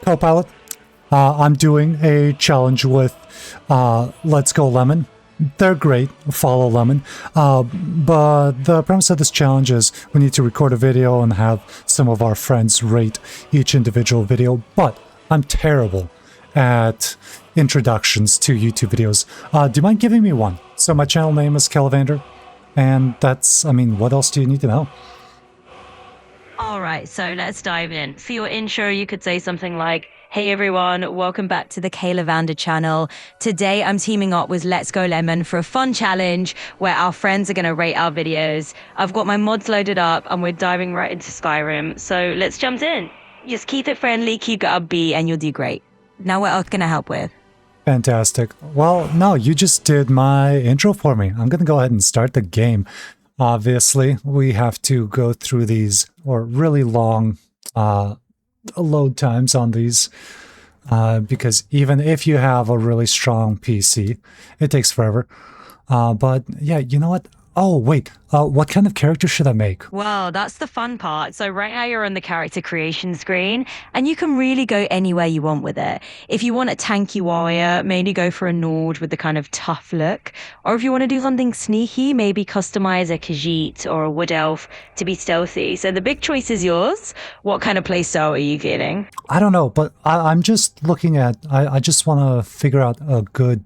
Copilot. I'm doing a challenge with Let's Go Lemon. They're great, follow Lemon. But the premise of this challenge is we need to record a video and have some of our friends rate each individual video. But I'm terrible at introductions to YouTube videos. Do you mind giving me one? So my channel name is Kelavander, and that's, I mean, what else do you need to know? All right, so let's dive in. For your intro, you could say something like, hey everyone, welcome back to the Kelavander channel. Today I'm teaming up with Let's Go Lemon for a fun challenge where our friends are going to rate our videos. I've got my mods loaded up and we're diving right into Skyrim. So let's jump in. Just keep it friendly, keep it upbeat, and you'll do great. Now what else can I help with? Fantastic. Well, no, you just did my intro for me. I'm going to go ahead and start the game. Obviously, we have to go through these, or really long load times on these, because even if you have a really strong PC, it takes forever. But yeah, you know what? Oh, wait. What kind of character should I make? Well, that's the fun part. So right now you're on the character creation screen and you can really go anywhere you want with it. If you want a tanky warrior, maybe go for a Nord with the kind of tough look. Or if you want to do something sneaky, maybe customize a Khajiit or a Wood Elf to be stealthy. So the big choice is yours. What kind of playstyle are you feeling? I don't know, but I'm just looking at, I just want to figure out a good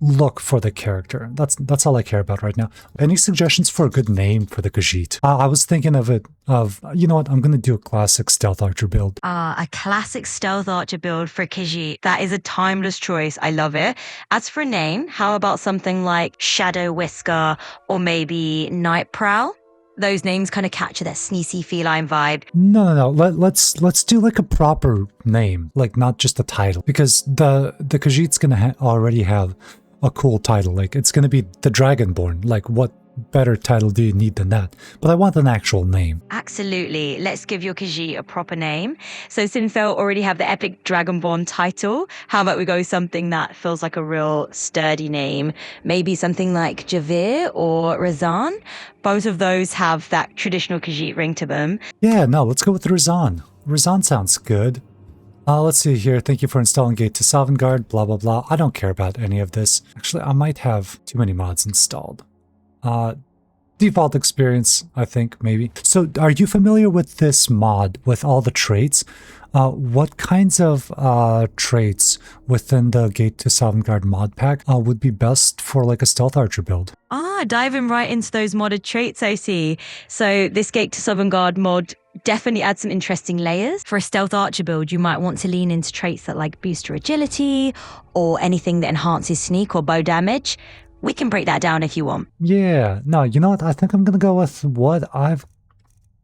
look for the character. That's all I care about right now. Any suggestions for a good name for the Khajiit? I was thinking you know what, I'm going to do a classic stealth archer build. A classic stealth archer build for Khajiit. That is a timeless choice. I love it. As for a name, how about something like Shadow Whisker or maybe Night Prowl? Those names kind of capture that sneaky feline vibe. No. Let's do like a proper name, like not just a title, because the Khajiit's going to already have a cool title. Like it's going to be the Dragonborn. Like what better title do you need than that? But I want an actual name. Absolutely. Let's give your Khajiit a proper name. So since they'll already have the epic Dragonborn title, how about we go something that feels like a real sturdy name? Maybe something like Javir or Razan. Both of those have that traditional Khajiit ring to them. Yeah, no, let's go with Razan. Razan sounds good. Let's see here. Thank you for installing Gate to Sovngarde, blah, blah, blah. I don't care about any of this. Actually, I might have too many mods installed. Default experience, I think, maybe. So, are you familiar with this mod, with all the traits? What kinds of traits within the Gate to Sovngarde mod pack would be best for like a stealth archer build? Diving right into those modded traits, I see. So this Gate to Sovngarde mod definitely adds some interesting layers. For a stealth archer build, you might want to lean into traits that like boost your agility or anything that enhances sneak or bow damage. We can break that down if you want. Yeah, no, you know what? I think I'm going to go with what I've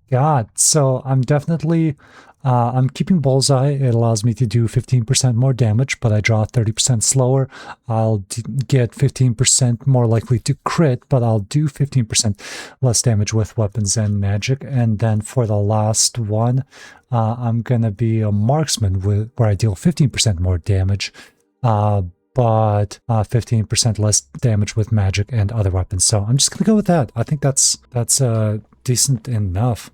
got. So I'm definitely, I'm keeping Bullseye. It allows me to do 15% more damage, but I draw 30% slower. I'll get 15% more likely to crit, but I'll do 15% less damage with weapons and magic. And then for the last one, I'm going to be a marksman where I deal 15% more damage. But 15% less damage with magic and other weapons. So I'm just going to go with that. I think that's decent enough.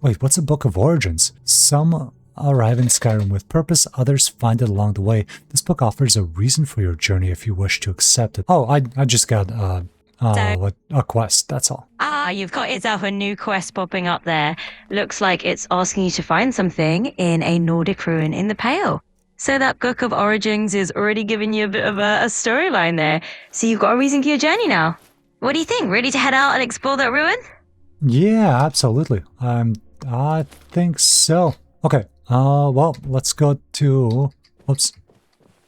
Wait, what's a Book of Origins? Some arrive in Skyrim with purpose, others find it along the way. This book offers a reason for your journey if you wish to accept it. Oh, I just got a quest, that's all. You've got yourself a new quest popping up there. Looks like it's asking you to find something in a Nordic ruin in the Pale. So that Book of Origins is already giving you a bit of a storyline there. So you've got a reason for your journey now. What do you think? Ready to head out and explore that ruin? Yeah, absolutely. I think so. Okay, well, let's go to... Oops.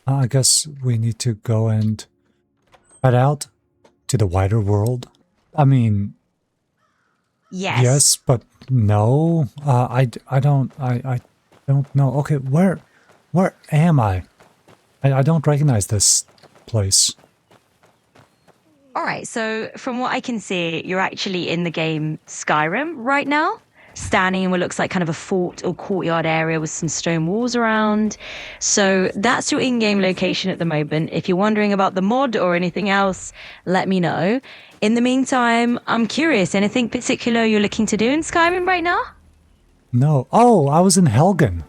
I guess we need to go and head out to the wider world. I mean... Yes. Yes, but no. I don't know. Okay, where am I? I don't recognize this place. All right, so from what I can see, you're actually in the game Skyrim right now, standing in what looks like kind of a fort or courtyard area with some stone walls around. So that's your in-game location at the moment. If you're wondering about the mod or anything else, let me know. In the meantime, I'm curious, anything particular you're looking to do in Skyrim right now? No. Oh, I was in Helgen.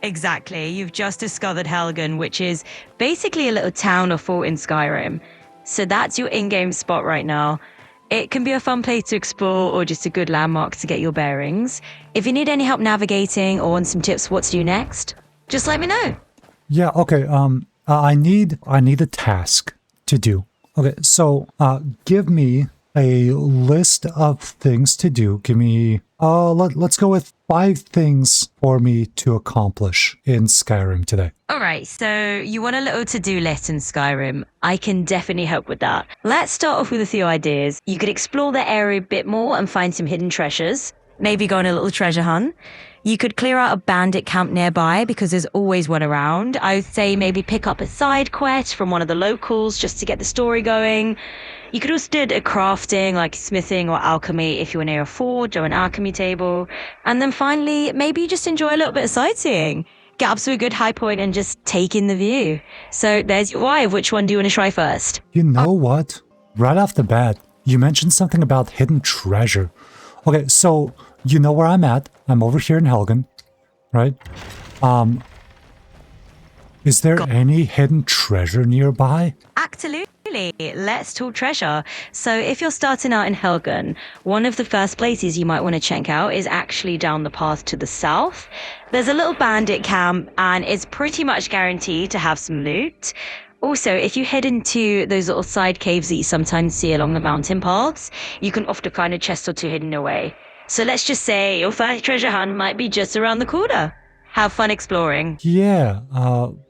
Exactly. You've just discovered Helgen, which is basically a little town or fort in Skyrim. So that's your in-game spot right now. It can be a fun place to explore or just a good landmark to get your bearings. If you need any help navigating or want some tips what to do next, just let me know. Yeah, okay. I need a task to do. Okay, so give me a list of things to do. Give me let's go with 5 things for me to accomplish in Skyrim today. All right, so you want a little to-do list in Skyrim. I can definitely help with that. Let's start off with a few ideas. You could explore the area a bit more and find some hidden treasures. Maybe go on a little treasure hunt. You could clear out a bandit camp nearby because there's always one around. I would say maybe pick up a side quest from one of the locals just to get the story going. You could also do a crafting like smithing or alchemy if you were near a forge or an alchemy table. And then finally, maybe you just enjoy a little bit of sightseeing. Get up to a good high point and just take in the view. So there's your 5. Which one do you want to try first? You know what? Right off the bat, you mentioned something about hidden treasure. Okay, so you know where I'm at. I'm over here in Helgen, right? Is there any hidden treasure nearby? Absolutely. Let's talk treasure. So if you're starting out in Helgen, one of the first places you might want to check out is actually down the path to the south. There's a little bandit camp and it's pretty much guaranteed to have some loot. Also, if you head into those little side caves that you sometimes see along the mountain paths, you can often find a chest or 2 hidden away. So let's just say your first treasure hunt might be just around the corner. Have fun exploring. Yeah,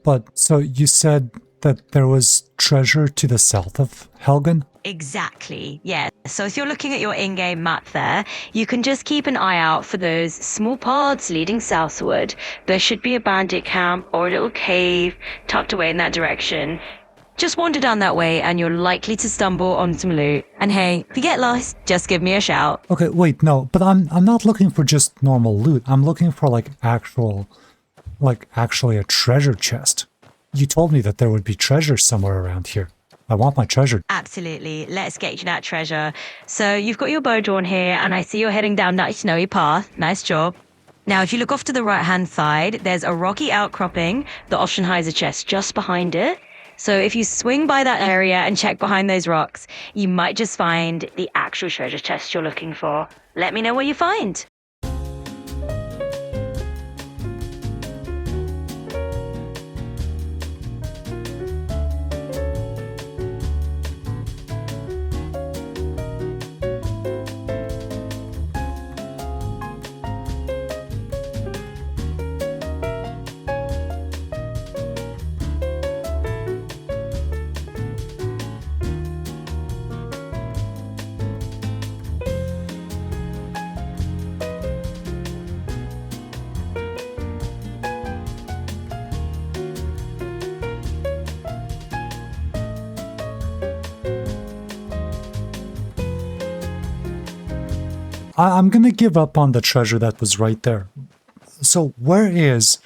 but so you said that there was treasure to the south of Helgen? Exactly, yeah. So if you're looking at your in-game map there, you can just keep an eye out for those small paths leading southward. There should be a bandit camp or a little cave tucked away in that direction. Just wander down that way and you're likely to stumble on some loot. And hey, if you get lost, just give me a shout. Okay, wait, no, but I'm not looking for just normal loot. I'm looking for actually a treasure chest. You told me that there would be treasure somewhere around here. I want my treasure. Absolutely. Let's get you that treasure. So you've got your bow drawn here and I see you're heading down that snowy path. Nice job. Now, if you look off to the right-hand side, there's a rocky outcropping that often hides a chest just behind it. So if you swing by that area and check behind those rocks, you might just find the actual treasure chest you're looking for. Let me know what you find. I'm gonna give up on the treasure that was right there. So where is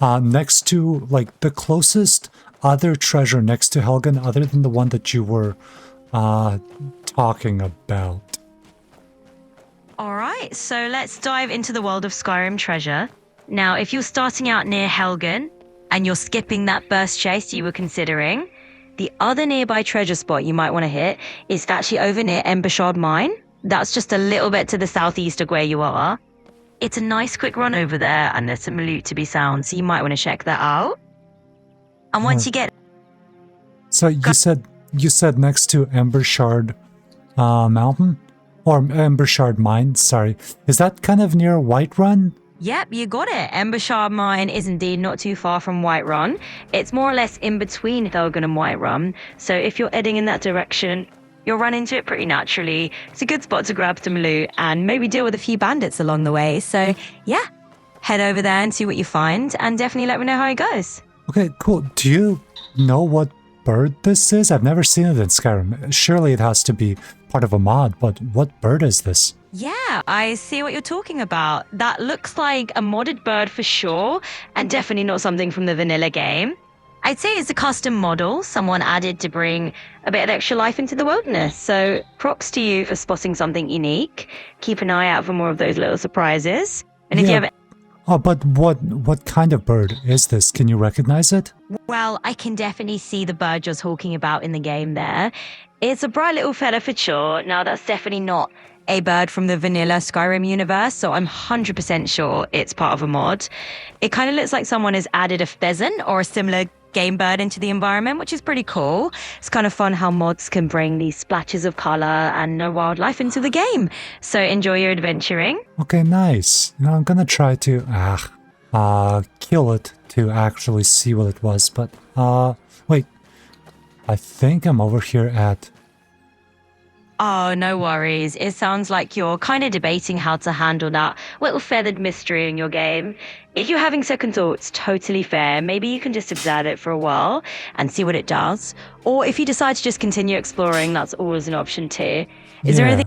next to the closest other treasure next to Helgen other than the one that you were talking about? All right, so let's dive into the world of Skyrim treasure. Now, if you're starting out near Helgen and you're skipping that burst chase you were considering, the other nearby treasure spot you might want to hit is actually over near Embershard Mine. That's just a little bit to the southeast of where you are. It's a nice quick run over there and there's some loot to be found, so you might want to check that out. And once you get... So you said next to Embershard Mountain? Or Embershard Mine, sorry. Is that kind of near Whiterun? Yep, you got it. Embershard Mine is indeed not too far from Whiterun. It's more or less in between Helgen and Whiterun. So if you're heading in that direction, you'll run into it pretty naturally. It's a good spot to grab some loot and maybe deal with a few bandits along the way. So yeah, head over there and see what you find and definitely let me know how it goes. Okay, cool. Do you know what bird this is? I've never seen it in Skyrim. Surely it has to be part of a mod, but what bird is this? Yeah, I see what you're talking about. That looks like a modded bird for sure, and definitely not something from the vanilla game. I'd say it's a custom model someone added to bring a bit of extra life into the wilderness. So props to you for spotting something unique. Keep an eye out for more of those little surprises. And if you have... Oh, but what kind of bird is this? Can you recognize it? Well, I can definitely see the bird you're talking about in the game there. It's a bright little fella for sure. Now, that's definitely not a bird from the vanilla Skyrim universe, so I'm 100% sure it's part of a mod. It kind of looks like someone has added a pheasant or a similar game bird into the environment, which is pretty cool. It's kind of fun how mods can bring these splashes of color and no wildlife into the game. So enjoy your adventuring. Okay, nice. Now I'm gonna try to kill it to actually see what it was, but wait. I think I'm over here at Oh, no worries. It sounds like you're kind of debating how to handle that little feathered mystery in your game. If you're having second thoughts, totally fair. Maybe you can just observe it for a while and see what it does. Or if you decide to just continue exploring, that's always an option too. Is there anything?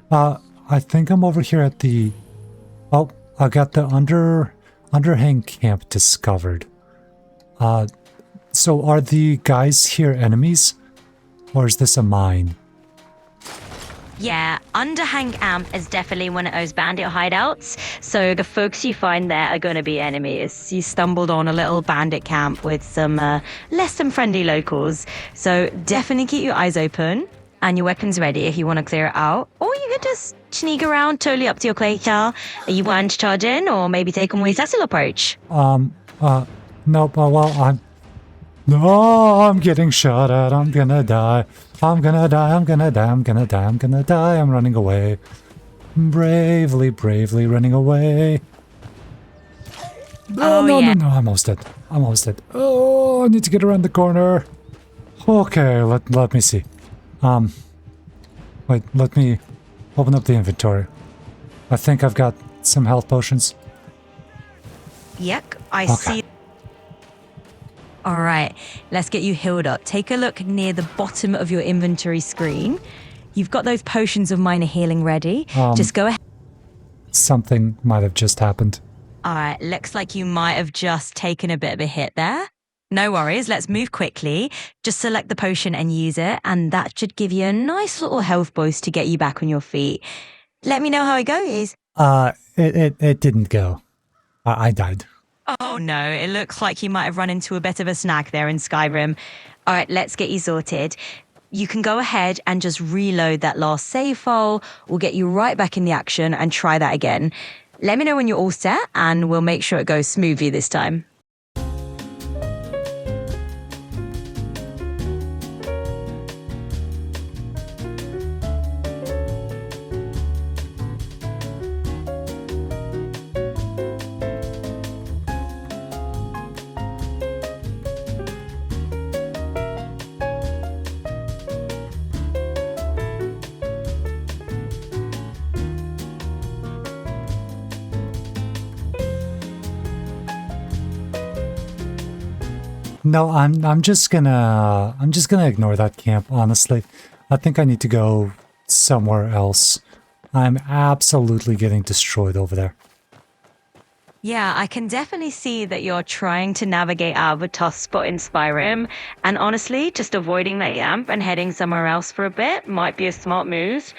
I think I'm over here at the oh, I got the underhang camp discovered. So are the guys here enemies? Or is this a mine? Yeah, Underhang Amp is definitely one of those bandit hideouts. So the folks you find there are going to be enemies. You stumbled on a little bandit camp with some less than friendly locals. So definitely keep your eyes open and your weapons ready if you want to clear it out. Or you could just sneak around, totally up to your creature. Are you wanting to charge in or maybe take a more subtle approach? Nope, I'm getting shot at, I'm gonna die. I'm gonna die, I'm gonna die, I'm gonna die, I'm gonna die, I'm running away. Bravely, bravely running away. No, I'm almost dead. I'm almost dead. Oh, I need to get around the corner. Okay, let me see. Wait, let me open up the inventory. I think I've got some health potions. Yuck, I see. All right, let's get you healed up. Take a look near the bottom of your inventory screen. You've got those potions of minor healing ready. Just go ahead. Something might have just happened. All right, looks like you might have just taken a bit of a hit there. No worries, let's move quickly. Just select the potion and use it, and that should give you a nice little health boost to get you back on your feet. Let me know how it goes. It didn't go. I died. Oh no, it looks like you might have run into a bit of a snag there in Skyrim. All right, let's get you sorted. You can go ahead and just reload that last save file. We'll get you right back in the action and try that again. Let me know when you're all set and we'll make sure it goes smoothly this time. No, I'm just gonna ignore that camp, honestly. I think I need to go somewhere else. I'm absolutely getting destroyed over there. Yeah, I can definitely see that you're trying to navigate out of a tough spot in Skyrim. And honestly, just avoiding that camp and heading somewhere else for a bit might be a smart move.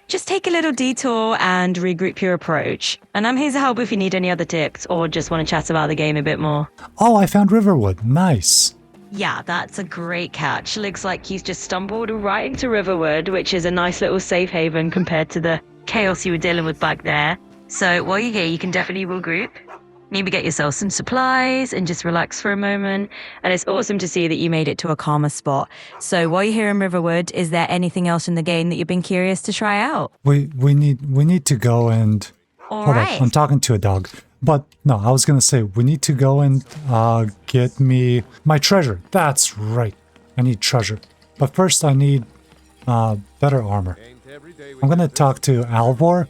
Just take a little detour and regroup your approach. And I'm here to help if you need any other tips or just want to chat about the game a bit more. Oh, I found Riverwood. Nice. Yeah, that's a great catch. Looks like he's just stumbled right into Riverwood, which is a nice little safe haven compared to the chaos you were dealing with back there. So while you're here, you can definitely regroup. Maybe get yourself some supplies and just relax for a moment. And it's awesome to see that you made it to a calmer spot. So while you're here in Riverwood, is there anything else in the game that you've been curious to try out? We need to go and All hold right. on, I'm talking to a dog. But no, I was gonna say we need to go and get me my treasure. That's right. I need treasure. But first I need better armor. I'm gonna talk to Alvor.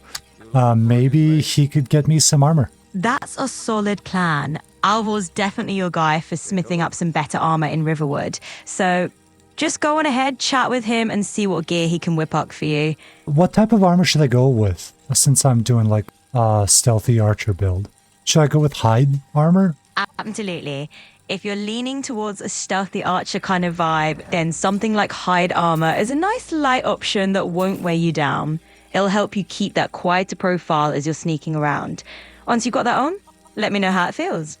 Maybe he could get me some armor. That's a solid plan. Alvor's definitely your guy for smithing up some better armor in Riverwood. So just go on ahead, chat with him, and see what gear he can whip up for you. What type of armor should I go with? Since I'm doing like a stealthy archer build. Should I go with hide armor? Absolutely. If you're leaning towards a stealthy archer kind of vibe, then something like hide armor is a nice light option that won't weigh you down. It'll help you keep that quieter profile as you're sneaking around. Once you've got that on, Let me know how it feels.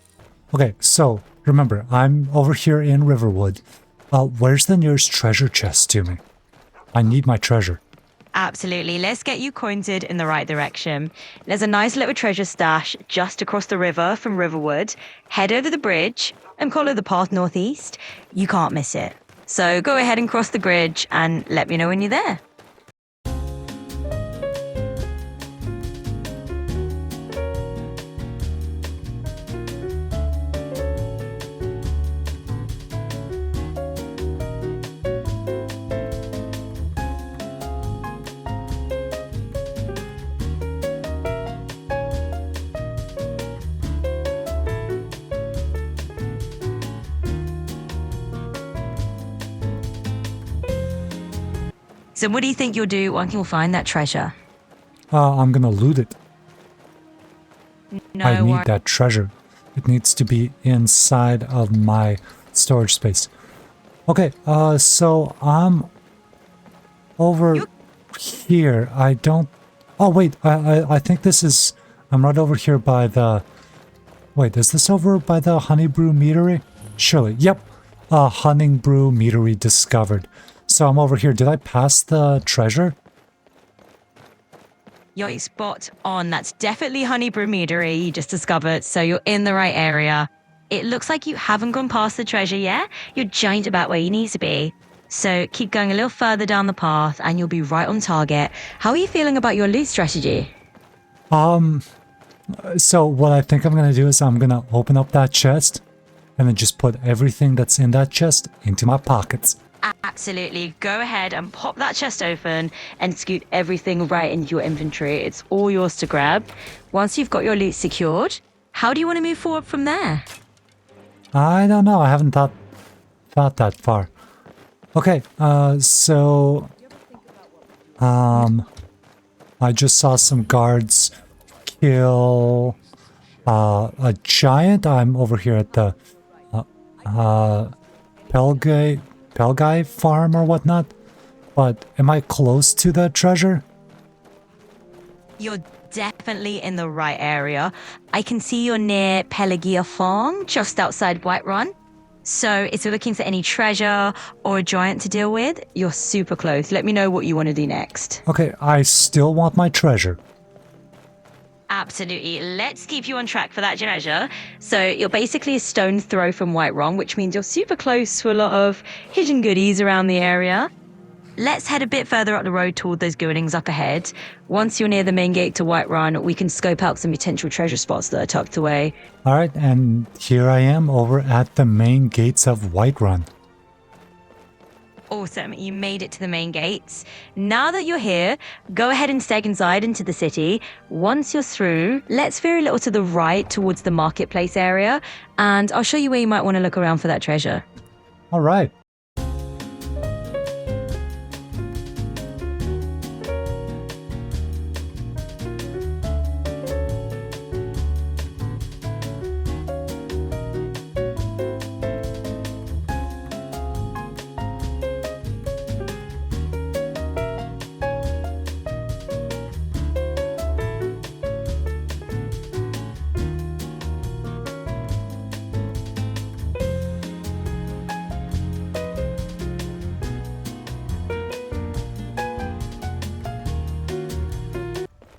Okay, so remember, I'm over here in Riverwood. Where's the nearest treasure chest to me? I need my treasure. Absolutely. Let's get you pointed in the right direction. There's a nice little treasure stash just across the river from Riverwood. Head over the bridge and follow the path northeast. You can't miss it. So go ahead and cross the bridge and let me know when you're there. So what do you think you'll do once you'll find that treasure? I'm gonna loot it. No I need worries. that treasure. It needs to be inside of my storage space. Okay, so I'm over here. I don't... Oh, wait, I think this is... I'm right over here by the... Wait, is this over by the Honey Brew Meadery? Surely, yep. Honey Brew Meadery discovered. So I'm over here. Did I pass the treasure? You're spot on. That's definitely Honey Brew Meadery you just discovered, so you're in the right area. It looks like you haven't gone past the treasure yet. You're giant about where you need to be. So keep going a little further down the path and you'll be right on target. How are you feeling about your loot strategy? So what I think I'm going to do is I'm going to open up that chest and then just put everything that's in that chest into my pockets. Absolutely. Go ahead and pop that chest open and scoot everything right into your inventory. It's all yours to grab. Once you've got your loot secured, how do you want to move forward from there? I don't know. I haven't thought that far. Okay, so I just saw some guards kill a giant. I'm over here at the Pelgai farm or whatnot. But am I close to the treasure? You're definitely in the right area. I can see you're near Pelagia Farm, just outside Whiterun. So if you're looking for any treasure or a giant to deal with, you're super close. Let me know what you want to do next. Okay, I still want my treasure. Absolutely. Let's keep you on track for that treasure. So you're basically a stone's throw from Whiterun, which means you're super close to a lot of hidden goodies around the area. Let's head a bit further up the road toward those buildings up ahead. Once you're near the main gate to Whiterun, we can scope out some potential treasure spots that are tucked away. All right, and here I am over at the main gates of Whiterun. Awesome, you made it to the main gates. Now that you're here, go ahead and steg inside into the city. Once you're through, let's veer a little to the right towards the marketplace area, and I'll show you where you might want to look around for that treasure. All right.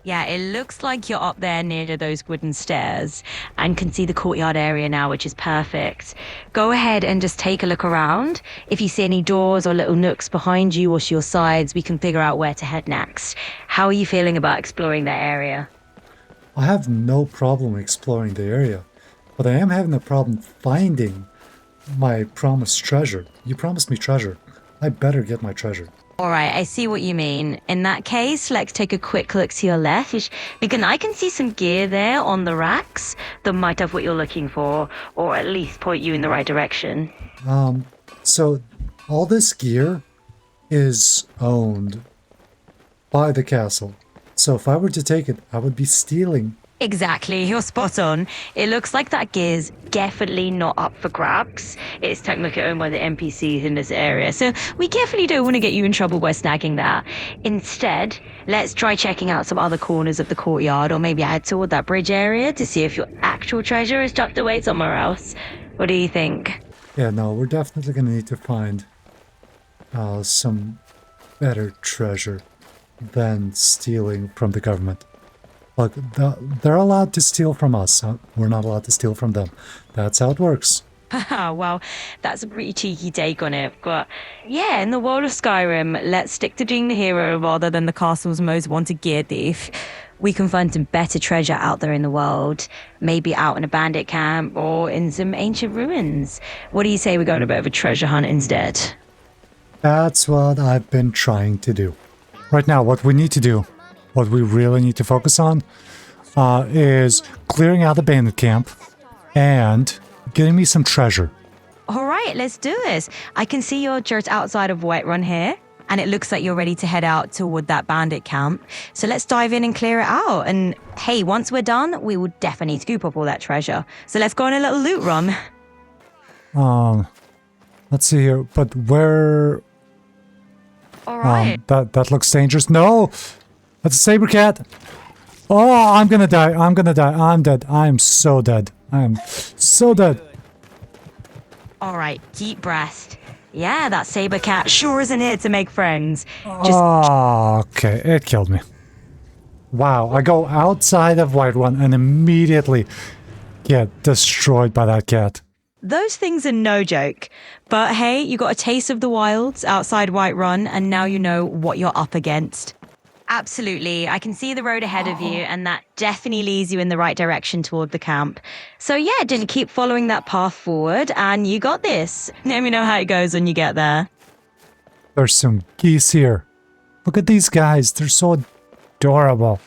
Yeah, it looks like you're up there near to those wooden stairs and can see the courtyard area now, which is perfect. Go ahead and just take a look around. If you see any doors or little nooks behind you or to your sides, we can figure out where to head next. How are you feeling about exploring that area? I have no problem exploring the area, but I am having a problem finding my promised treasure. You promised me treasure. I better get my treasure. All right, I see what you mean. In that case, let's take a quick look to your left. Because I can see some gear there on the racks that might have what you're looking for, or at least point you in the right direction. So all this gear is owned by the castle. So if I were to take it, I would be stealing Exactly, you're spot on. It looks like that gear's definitely not up for grabs. It's technically owned by the NPCs in this area, so we definitely don't want to get you in trouble by snagging that. Instead, let's try checking out some other corners of the courtyard, or maybe head toward that bridge area to see if your actual treasure is tucked away somewhere else. What do you think? Yeah, no, we're definitely gonna need to find some better treasure than stealing from the government. Look, they're allowed to steal from us. We're not allowed to steal from them. That's how it works. Well, that's a pretty cheeky take on it. But yeah, in the world of Skyrim, let's stick to being the hero rather than the castle's most wanted gear thief. We can find some better treasure out there in the world, maybe out in a bandit camp or in some ancient ruins. What do you say we go on a bit of a treasure hunt instead? That's what I've been trying to do. Right now, what we need to do, what we really need to focus on, is clearing out the bandit camp and getting me some treasure. All right, let's do this. I can see you're just outside of Whiterun here, and it looks like you're ready to head out toward that bandit camp. So let's dive in and clear it out. And hey, once we're done, we will definitely scoop up all that treasure. So let's go on a little loot run. Let's see here, but where... All right. That looks dangerous. No! That's a saber cat! Oh, I'm gonna die. I'm gonna die. I'm dead. I'm so dead. I'm so dead. All right, deep breath. Yeah, that saber cat sure isn't here to make friends. Okay, it killed me. Wow, I go outside of Whiterun and immediately get destroyed by that cat. Those things are no joke. But hey, you got a taste of the wilds outside Whiterun, and now you know what you're up against. Absolutely. I can see the road ahead of you, and that definitely leads you in the right direction toward the camp. So yeah, just keep following that path forward, and you got this. Let me know how it goes when you get there. There's some geese here. Look at these guys. They're so adorable.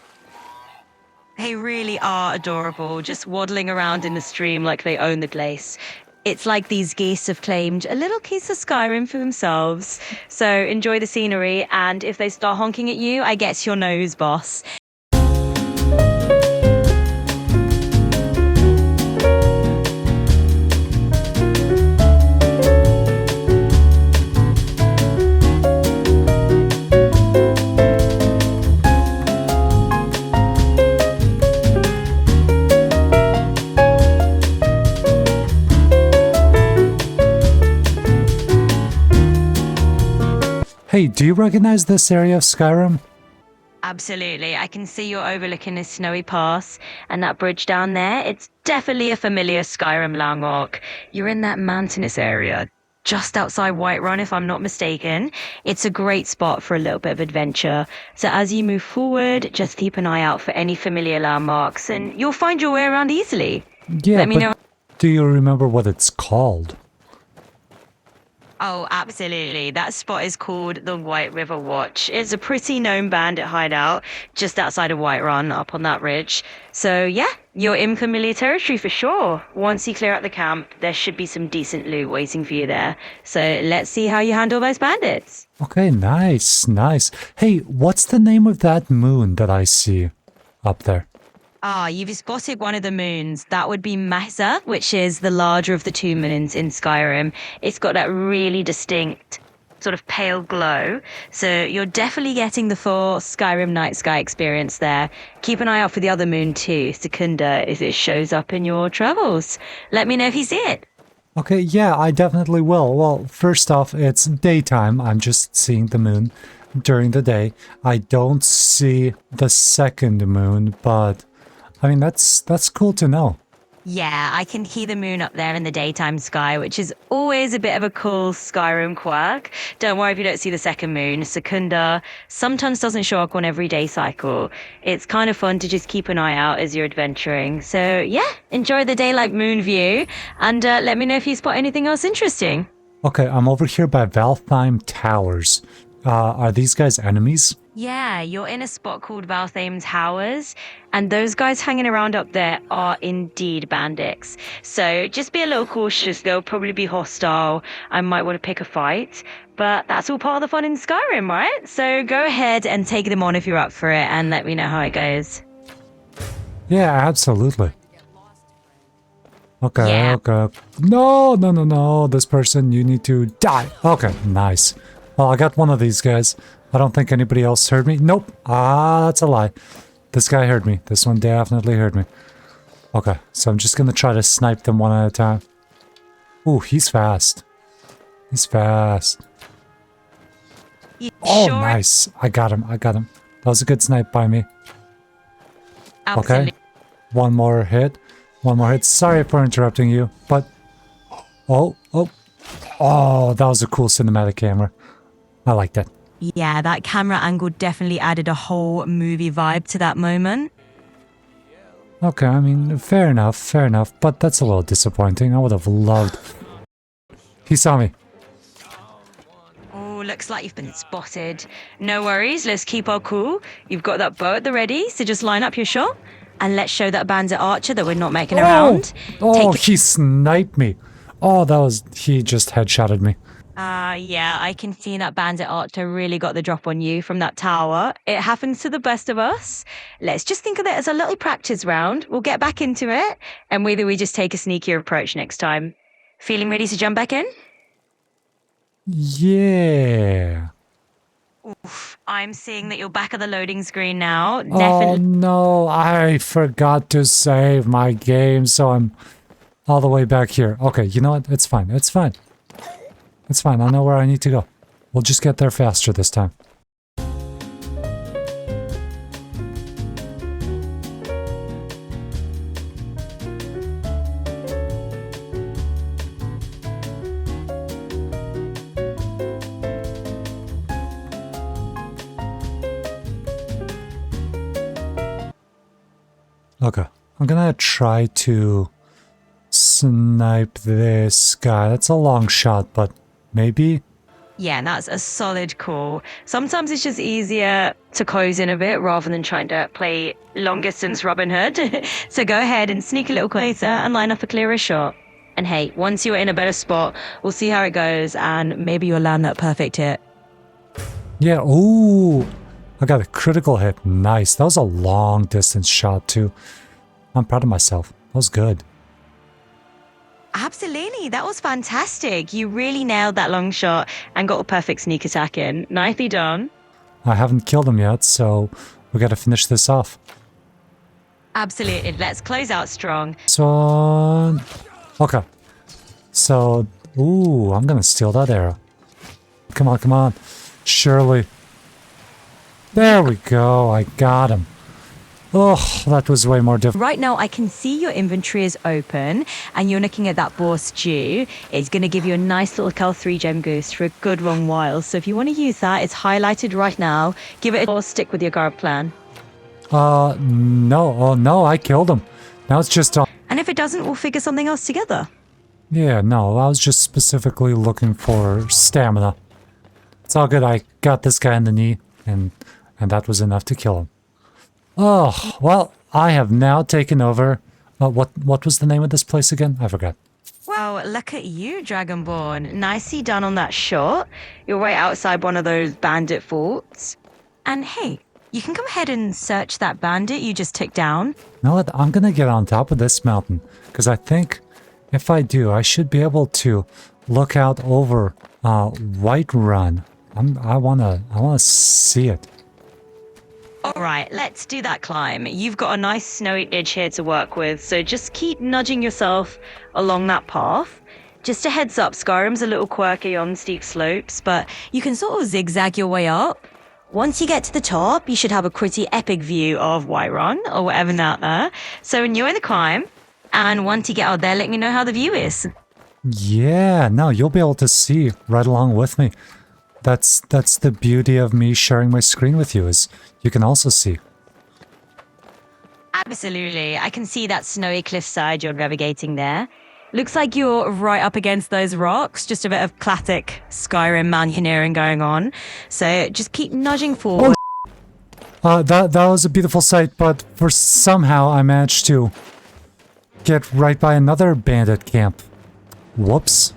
They really are adorable, just waddling around in the stream like they own the place. It's like these geese have claimed a little piece of Skyrim for themselves. So enjoy the scenery, and if they start honking at you, I guess your nose, boss. Hey, do you recognize this area of Skyrim? Absolutely. I can see you're overlooking this snowy pass and that bridge down there. It's definitely a familiar Skyrim landmark. You're in that mountainous area, just outside Whiterun, if I'm not mistaken. It's a great spot for a little bit of adventure. So as you move forward, just keep an eye out for any familiar landmarks and you'll find your way around easily. Yeah, Let me but know. do you remember what it's called? Oh, absolutely. That spot is called the White River Watch. It's a pretty known bandit hideout just outside of Whiterun, up on that ridge. So yeah, you're in familiar territory for sure. Once you clear out the camp, there should be some decent loot waiting for you there. So let's see how you handle those bandits. Okay, nice, nice. Hey, what's the name of that moon that I see up there? You've spotted one of the moons. That would be Mesa, which is the larger of the two moons in Skyrim. It's got that really distinct sort of pale glow. So you're definitely getting the full Skyrim night sky experience there. Keep an eye out for the other moon too, Secunda, if it shows up in your travels. Let me know if you see it. Okay, yeah, I definitely will. Well, first off, it's daytime. I'm just seeing the moon during the day. I don't see the second moon, but I mean, that's cool to know. Yeah, I can see the moon up there in the daytime sky, which is always a bit of a cool Skyrim quirk. Don't worry if you don't see the second moon. Secunda sometimes doesn't show up on every day cycle. It's kind of fun to just keep an eye out as you're adventuring. So yeah, enjoy the daylight moon view, and let me know if you spot anything else interesting. Okay, I'm over here by Valtheim Towers. Are these guys enemies? Yeah, you're in a spot called Valtheim Towers, and those guys hanging around up there are indeed bandits. So just be a little cautious, they'll probably be hostile. I might want to pick a fight, but that's all part of the fun in Skyrim, right? So go ahead and take them on if you're up for it, and let me know how it goes. Yeah, absolutely. Okay, Yeah. okay. No, no, no, no. This person, you need to die. Okay, nice. Well, I got one of these guys. I don't think anybody else heard me. Nope. Ah, that's a lie. This guy heard me. This one definitely heard me. Okay, so I'm just gonna try to snipe them one at a time. Ooh, he's fast. He's fast. You Oh, sure? nice. I got him. I got him. That was a good snipe by me. Absolutely. Okay. One more hit. One more hit. Sorry for interrupting you, but... Oh, oh. Oh, that was a cool cinematic camera. I like that. Yeah, that camera angle definitely added a whole movie vibe to that moment. Okay, I mean, fair enough, but that's a little disappointing. I would have loved... He saw me. Oh, looks like you've been spotted. No worries, let's keep our cool. You've got that bow at the ready, so just line up your shot. And let's show that bandit archer that we're not making around. Oh, he sniped me. Oh, that was... He just headshotted me. Yeah, I can see that bandit archer really got the drop on you from that tower. It happens to the best of us. Let's just think of it as a little practice round. We'll get back into it, and whether we just take a sneakier approach next time. Feeling ready to jump back in? Yeah. I'm seeing that you're back at the loading screen now. Oh no, I forgot to save my game, so I'm all the way back here. Okay, you know what? It's fine. It's fine. It's fine. I know where I need to go. We'll just get there faster this time. Okay, I'm gonna try to snipe this guy. That's a long shot, but maybe? Yeah, that's a solid call. Sometimes it's just easier to close in a bit rather than trying to play long distance Robin Hood. So go ahead and sneak a little closer and line up a clearer shot. And hey, once you're in a better spot, we'll see how it goes and maybe you'll land that perfect hit. Yeah, ooh! I got a critical hit. Nice. That was a long distance shot too. I'm proud of myself. That was good. Absolutely, that was fantastic. You really nailed that long shot and got a perfect sneak attack in. Nicely done. I haven't killed him yet, so we gotta finish this off. Absolutely, let's close out strong. So, okay. So, ooh, I'm gonna steal that arrow. Come on, come on. Surely. There we go, I got him. Oh, that was way more difficult. Right now, I can see your inventory is open and you're looking at that boar stew. It's going to give you a nice little Cal 3 gem goose for a good long while. So if you want to use that, it's highlighted right now. Give it a or stick with your guard plan. No. Oh, no, I killed him. Now it's just... And if it doesn't, we'll figure something else together. Yeah, no, I was just specifically looking for stamina. It's all good. I got this guy in the knee, and that was enough to kill him. Oh, well, I have now taken over. What was the name of this place again? I forgot. Wow, look at you, Dragonborn. Nicely done on that shot. You're right outside one of those bandit forts. And hey, you can go ahead and search that bandit you just took down. You know what? I'm gonna get on top of this mountain, because I think if I do, I should be able to look out over Whiterun. I wanna see it. All right, let's do that climb. You've got a nice snowy edge here to work with, so just keep nudging yourself along that path. Just a heads up, Skyrim's a little quirky on steep slopes, but you can sort of zigzag your way up. Once you get to the top, you should have a pretty epic view of Whiterun, or whatever out there. So enjoy the climb, and once you get out there, let me know how the view is. Yeah, no, you'll be able to see right along with me. That's the beauty of me sharing my screen with you, is you can also see. Absolutely. I can see that snowy cliffside you're navigating there. Looks like you're right up against those rocks. Just a bit of classic Skyrim mountaineering going on. So just keep nudging forward. That was a beautiful sight, but for somehow I managed to get right by another bandit camp. Whoops.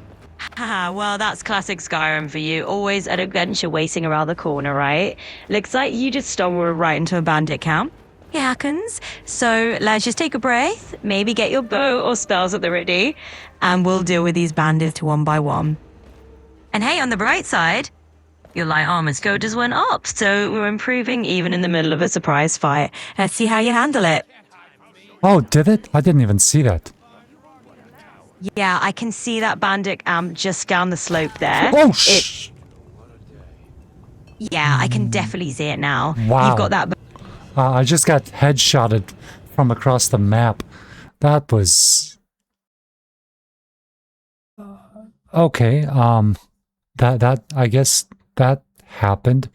Haha, well, that's classic Skyrim for you. Always an adventure waiting around the corner, right? Looks like you just stumbled right into a bandit camp. It happens. So let's just take a breath, maybe get your bow or spells at the ready, and we'll deal with these bandits one by one. And hey, on the bright side, your light armor score just went up, so we're improving even in the middle of a surprise fight. Let's see how you handle it. Oh, did it? I didn't even see that. Yeah, I can see that bandit just down the slope there. Oh, shh! Yeah, I can definitely see it now. Wow. You've got that. I just got headshotted from across the map. That was... Okay, I guess that happened.